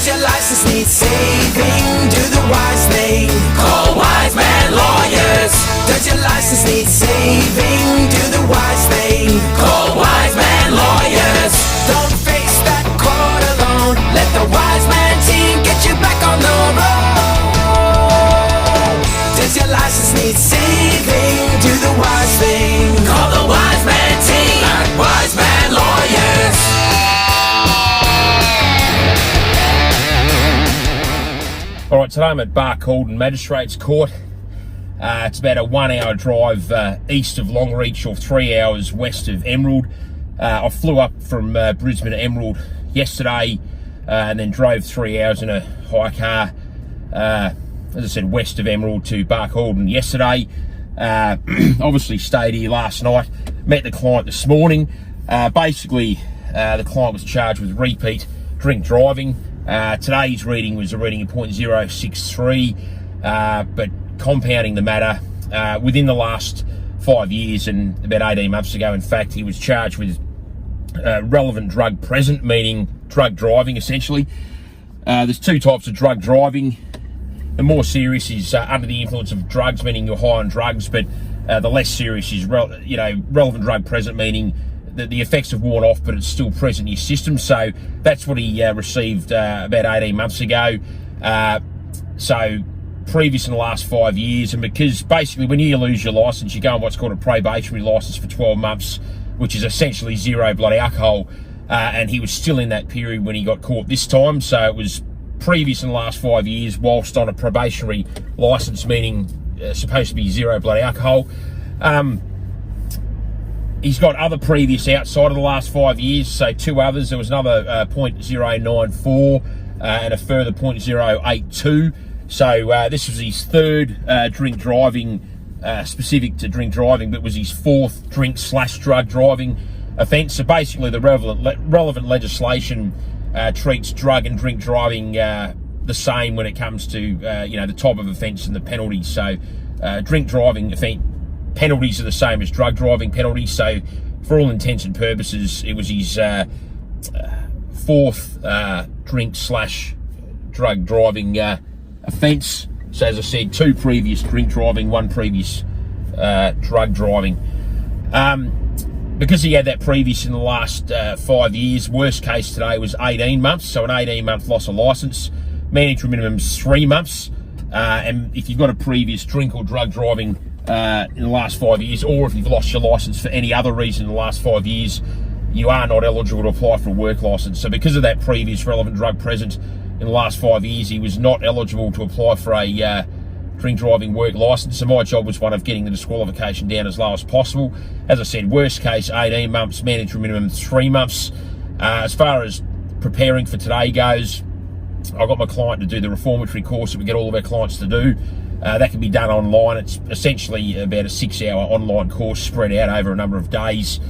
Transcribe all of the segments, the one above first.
your license need saving? Do the wise thing. Call Wise Man Lawyers. Does your license need saving? Do the wise thing. Call Wise Man Lawyers. Don't face that court alone. Let the Wise Man team get you back on the road. Does your license need saving? Do the wise thing. Call the Wise Man team at Wise Man Lawyers. All right, today I'm at Barcaldine Magistrates Court. It's about a 1 hour drive east of Longreach or 3 hours west of Emerald. I flew up from Brisbane to Emerald yesterday and then drove 3 hours in a hire car, as I said, west of Emerald to Barcaldine yesterday. Obviously stayed here last night, met the client this morning. Basically, the client was charged with repeat drink driving. Today's reading was a reading of 0.063, but compounding the matter, within the last 5 years and about 18 months ago, in fact, he was charged with relevant drug present, meaning drug driving, essentially. There's two types of drug driving. The more serious is under the influence of drugs, meaning you're high on drugs, but the less serious is relevant drug present, meaning that the effects have worn off, but it's still present in your system. So that's what he received about 18 months ago. So previous in the last 5 years, and because basically when you lose your license, you go on what's called a probationary license for 12 months, which is essentially zero blood alcohol. And he was still in that period when he got caught this time. So it was previous in the last 5 years whilst on a probationary license, meaning supposed to be zero blood alcohol. He's got other previous outside of the last 5 years, so two others. There was another 0.094 and a further 0.082. So this was his third drink driving, specific to drink driving, but was his fourth drink/drug driving offence. So basically the relevant legislation treats drug and drink driving the same when it comes to the type of offence and the penalties. So drink driving offence penalties are the same as drug driving penalties. So for all intents and purposes, it was his fourth drink/drug driving offence. So as I said, two previous drink driving, one previous drug driving. Because he had that previous in the last 5 years, worst case today was 18 months. So an 18-month loss of licence. Mandatory minimum is 3 months. And if you've got a previous drink or drug driving in the last 5 years, or if you've lost your licence for any other reason in the last 5 years, you are not eligible to apply for a work licence. So because of that previous relevant drug present in the last 5 years, he was not eligible to apply for a drink driving work licence. So my job was one of getting the disqualification down as low as possible. As I said, worst case 18 months, mandatory minimum 3 months. As far as preparing for today goes, I got my client to do the reformatory course that we get all of our clients to do. That can be done online. It's essentially about a 6 hour online course spread out over a number of days,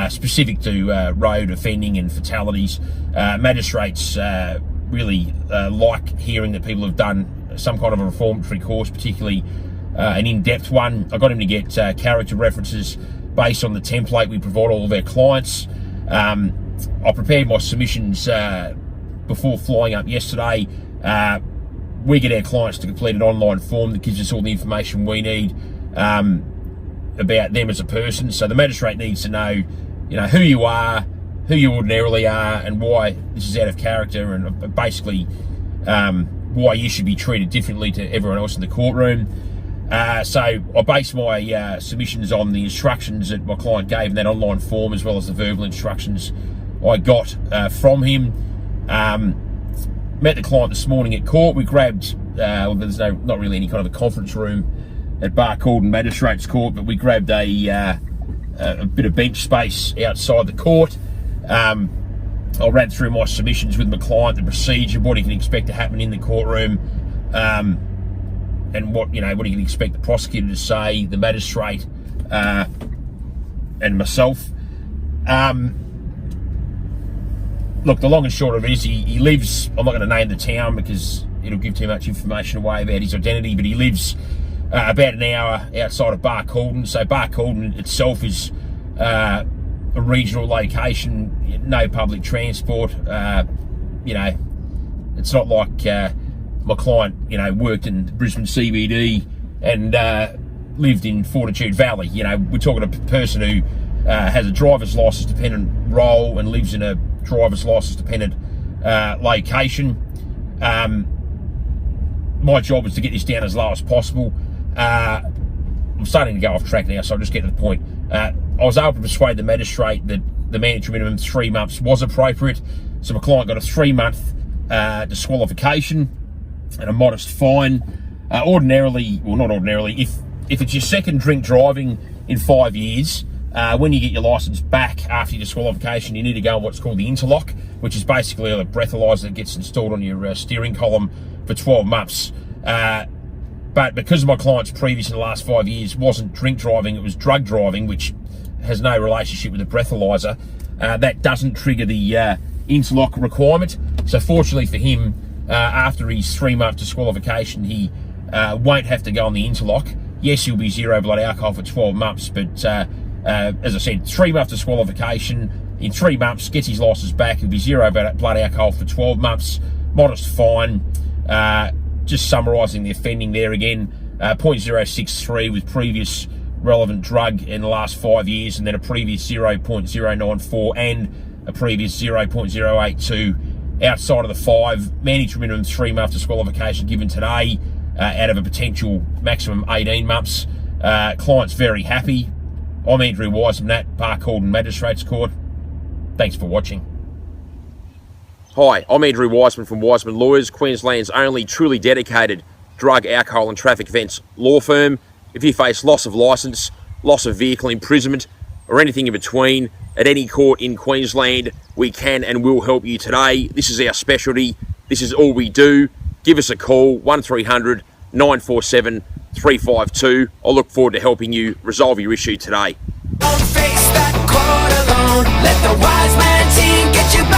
specific to road offending and fatalities. Magistrates really like hearing that people have done some kind of a reformatory course, particularly an in-depth one. I got him to get character references based on the template we provide all of our clients. I prepared my submissions before flying up yesterday. We get our clients to complete an online form that gives us all the information we need about them as a person. So the magistrate needs to know, who you are, who you ordinarily are, and why this is out of character, and basically why you should be treated differently to everyone else in the courtroom. So I base my submissions on the instructions that my client gave in that online form, as well as the verbal instructions I got from him. Met the client this morning at court. We grabbed, there's not really any kind of a conference room at Barcaldine Magistrates Court, but we grabbed a bit of bench space outside the court. I ran through my submissions with my client, the procedure, what he can expect to happen in the courtroom, and what he can expect the prosecutor to say, the magistrate, and myself. Look, the long and short of it is he lives, I'm not going to name the town because it'll give too much information away about his identity, but he lives about an hour outside of Barcaldine. So Barcaldine itself is a regional location, no public transport, It's not like my client, worked in Brisbane CBD and lived in Fortitude Valley. We're talking a person who has a driver's license dependent role and lives in a driver's license dependent location. My job is to get this down as low as possible. I'm starting to go off track now, so I'll just get to the point. I was able to persuade the magistrate that the mandatory minimum 3 months was appropriate. So my client got a 3-month disqualification and a modest fine. Not ordinarily, if it's your second drink driving in 5 years, when you get your licence back after your disqualification, you need to go on what's called the interlock, which is basically a breathalyzer that gets installed on your steering column for 12 months. But because my client's previous in the last 5 years wasn't drink driving, it was drug driving, which has no relationship with the breathalyzer, that doesn't trigger the interlock requirement. So fortunately for him, after his 3-month disqualification, he won't have to go on the interlock. Yes, he'll be 0 blood alcohol for 12 months, but as I said, 3-month disqualification. In 3 months, gets his licence back, he'll be 0 blood alcohol for 12 months, modest fine. Just summarising the offending there again, 0.063 with previous relevant drug in the last 5 years, and then a previous 0.094 and a previous 0.082 outside of the 5. Mandatory minimum 3-month disqualification given today out of a potential maximum 18 months. Client's very happy. I'm Andrew Wiseman at Barcaldine Magistrates Court. Thanks for watching. Hi, I'm Andrew Wiseman from Wiseman Lawyers, Queensland's only truly dedicated drug, alcohol and traffic offence law firm. If you face loss of licence, loss of vehicle imprisonment or anything in between at any court in Queensland, we can and will help you today. This is our specialty. This is all we do. Give us a call, 1300 947 352. I look forward to helping you resolve your issue today. Don't face that court alone. Let the wise man team get you back.